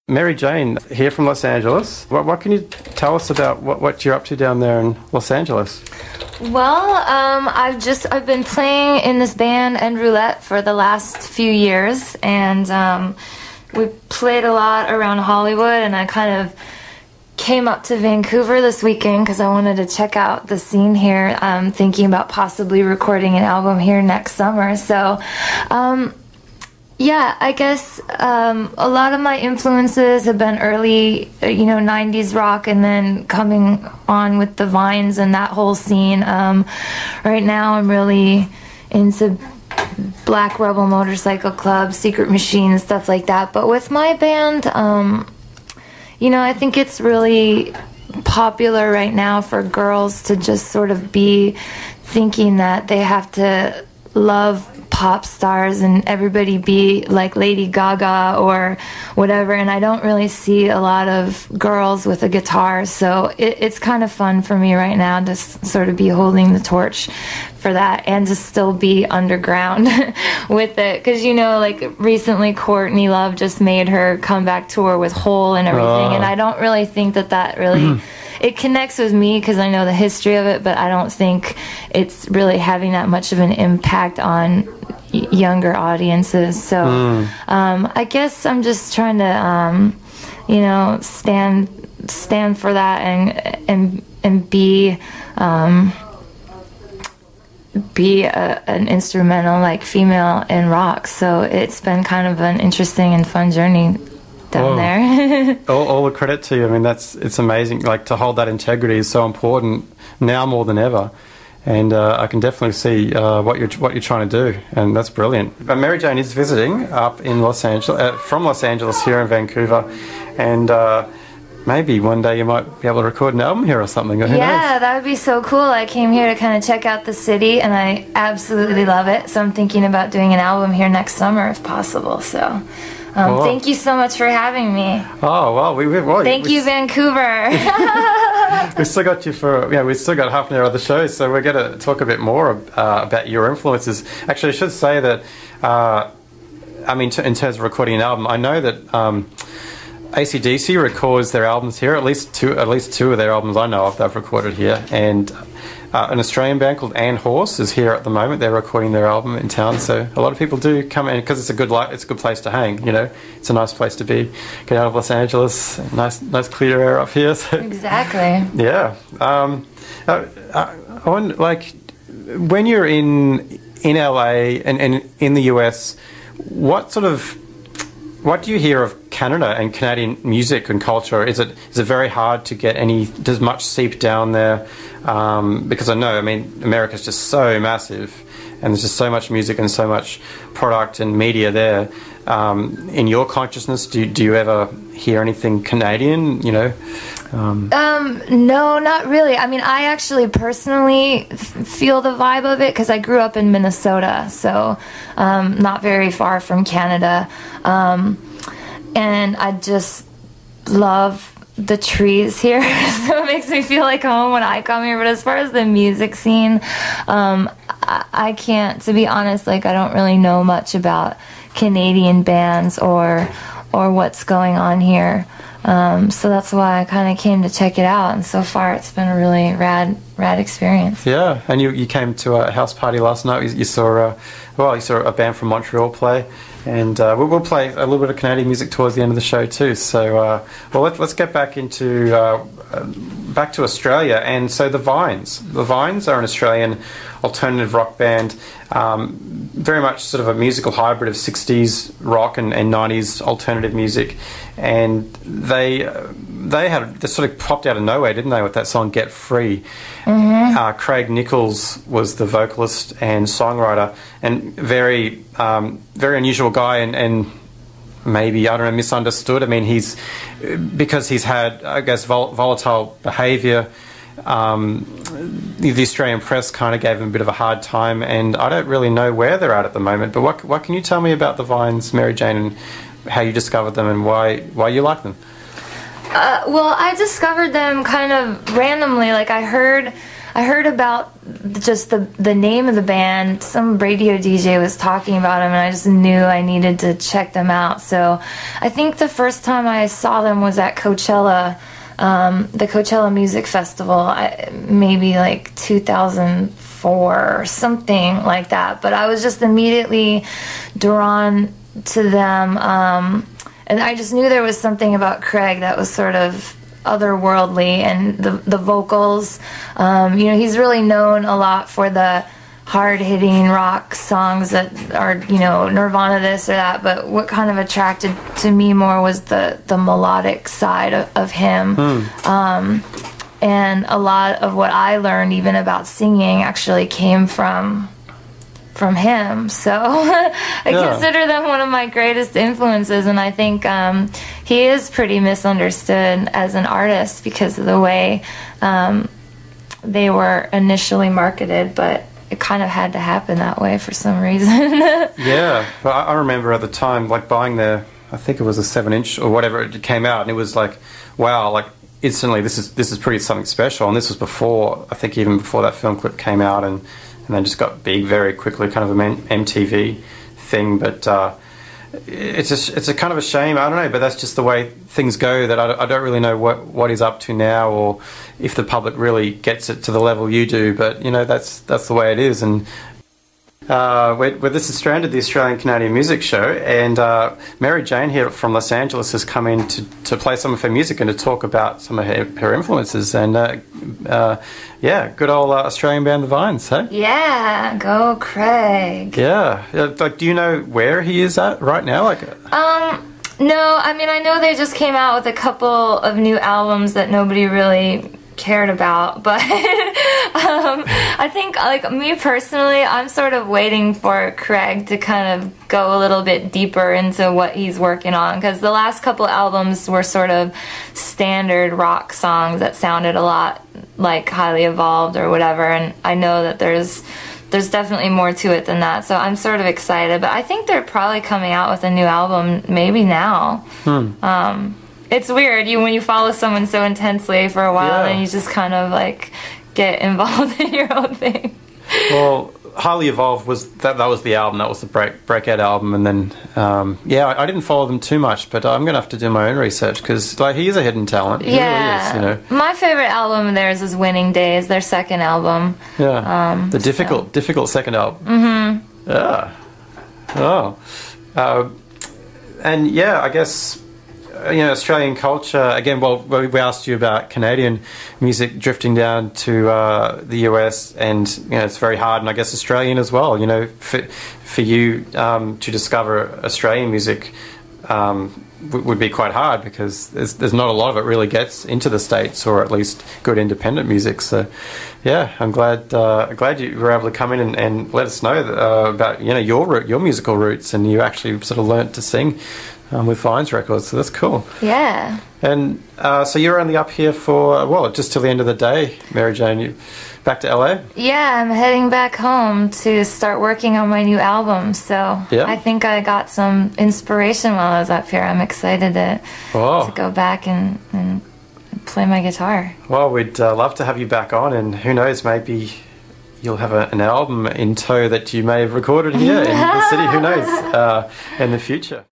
Mary Jane here from Los Angeles. What can you tell us about what you're up to down there in Los Angeles? Well, I've been playing in this band End Roulette for the last few years, and we played a lot around Hollywood, and I kind of came up to Vancouver this weekend because I wanted to check out the scene here. I'm thinking about possibly recording an album here next summer. So yeah, I guess a lot of my influences have been early, 90s rock, and then coming on with the Vines and that whole scene. Right now I'm really into Black Rebel Motorcycle Club, Secret Machine, stuff like that. But with my band, I think it's really popular right now for girls to just sort of be thinking that they have to love pop stars and everybody be like Lady Gaga or whatever, and I don't really see a lot of girls with a guitar, so it's kind of fun for me right now to sort of be holding the torch for that and to still be underground with it, because like recently Courtney Love just made her comeback tour with Hole and everything, and I don't really think that really it connects with me because I know the history of it, but I don't think it's really having that much of an impact on younger audiences. So I guess I'm just trying to stand for that and be an instrumental like female in rock. So it's been kind of an interesting and fun journey down there. all the credit to you. I mean, it's amazing. Like, to hold that integrity is so important now more than ever. And I can definitely see what you're trying to do, and that's brilliant. But Mary Jane is visiting up in Los Angeles, from Los Angeles here in Vancouver, and maybe one day you might be able to record an album here or something. Who knows? That would be so cool. I came here to kind of check out the city, and I absolutely love it. So I'm thinking about doing an album here next summer if possible. So. Thank you so much for having me. Oh, well, thank you, Vancouver. We still got you we still got half an hour of the show, so we're going to talk a bit more about your influences. Actually, I should say that, in terms of recording an album, I know that AC/DC records their albums here. At least two of their albums I know of they've recorded here, and an Australian band called Ann Horse is here at the moment. They're recording their album in town, so a lot of people do come in because it's a good place to hang. It's a nice place to be. Get out of Los Angeles, nice clear air up here. So. Exactly. Yeah. When you're in LA and in the US, what do you hear of Canada and Canadian music and culture? Is it very hard to get does much seep down there? Because I know, America's just so massive, and there's just so much music and so much product and media there. In your consciousness, do you ever hear anything Canadian, No, not really. I actually personally feel the vibe of it because I grew up in Minnesota, so not very far from Canada. And I just love the trees here, so it makes me feel like home when I come here. But as far as the music scene, I can't, to be honest, I don't really know much about Canadian bands or what's going on here. So that's why I kind of came to check it out, and so far it's been a really rad experience. Yeah, and you came to a house party last night. You saw a band from Montreal play, and we'll play a little bit of Canadian music towards the end of the show too. So let's get back to Australia. And so the Vines are an Australian alternative rock band, very much sort of a musical hybrid of 60s rock and 90s alternative music, and they sort of popped out of nowhere, didn't they, with that song Get Free. Craig Nichols was the vocalist and songwriter, and very unusual guy, and maybe, I don't know, misunderstood. Because he's had, I guess, volatile behaviour. The Australian press kind of gave him a bit of a hard time, and I don't really know where they're at the moment. But what can you tell me about the Vines, Mary Jane, and how you discovered them and why you like them? Well, I discovered them kind of randomly. I I heard about just the name of the band. Some radio DJ was talking about them, and I just knew I needed to check them out. So I think the first time I saw them was at Coachella, the Coachella Music Festival, maybe like 2004 or something like that. But I was just immediately drawn to them, and I just knew there was something about Craig that was sort of otherworldly, and the vocals. He's really known a lot for the hard-hitting rock songs that are, Nirvana this or that, but what kind of attracted to me more was the melodic side of him. And a lot of what I learned even about singing actually came from him. So I consider them one of my greatest influences, and I think he is pretty misunderstood as an artist because of the way they were initially marketed, but it kind of had to happen that way for some reason. Yeah, but I remember at the time, like, buying their, I think it was a 7-inch or whatever it came out, and it was like, wow, like, instantly this is pretty something special. And this was before, I think even before that film clip came out, and then just got big very quickly, kind of an MTV thing. But it's a kind of a shame, I don't know, but that's just the way things go, that I don't really know what he's up to now, or if the public really gets it to the level you do. But that's the way it is. And this is Stranded, the Australian Canadian Music Show, and Mary Jane here from Los Angeles has come in to play some of her music and to talk about some of her influences. And good old Australian band The Vines, hey? Yeah, go Craig. Yeah, like, do you know where he is at right now? Like, no, I mean, I know they just came out with a couple of new albums that nobody really cared about, but I think, like, me personally, I'm sort of waiting for Craig to kind of go a little bit deeper into what he's working on, because the last couple albums were sort of standard rock songs that sounded a lot like Highly Evolved or whatever, and I know that there's definitely more to it than that, so I'm sort of excited. But I think they're probably coming out with a new album maybe now. It's weird when you follow someone so intensely for a while, and you just kind of like get involved in your own thing. Well, Highly Evolved was that was the album, that was the breakout album, and then I didn't follow them too much, but I'm gonna have to do my own research, because like, he is a hidden talent. He really is, My favorite album of theirs is Winning Days, their second album. Yeah, the difficult second album. Yeah. And yeah, I guess, Australian culture, again, well, we asked you about Canadian music drifting down to the US, and, it's very hard, and I guess Australian as well, for you to discover Australian music would be quite hard, because there's not a lot of it really gets into the States, or at least good independent music. So, yeah, I'm glad you were able to come in and let us know about, your musical roots, and you actually sort of learnt to sing with Vines Records, so that's cool. Yeah. And so you're only up here for, just till the end of the day, Mary Jane. You back to LA? Yeah, I'm heading back home to start working on my new album, so I think I got some inspiration while I was up here. I'm excited to go back and play my guitar. Well, we'd love to have you back on, and who knows, maybe you'll have an album in tow that you may have recorded here in the city, who knows, in the future.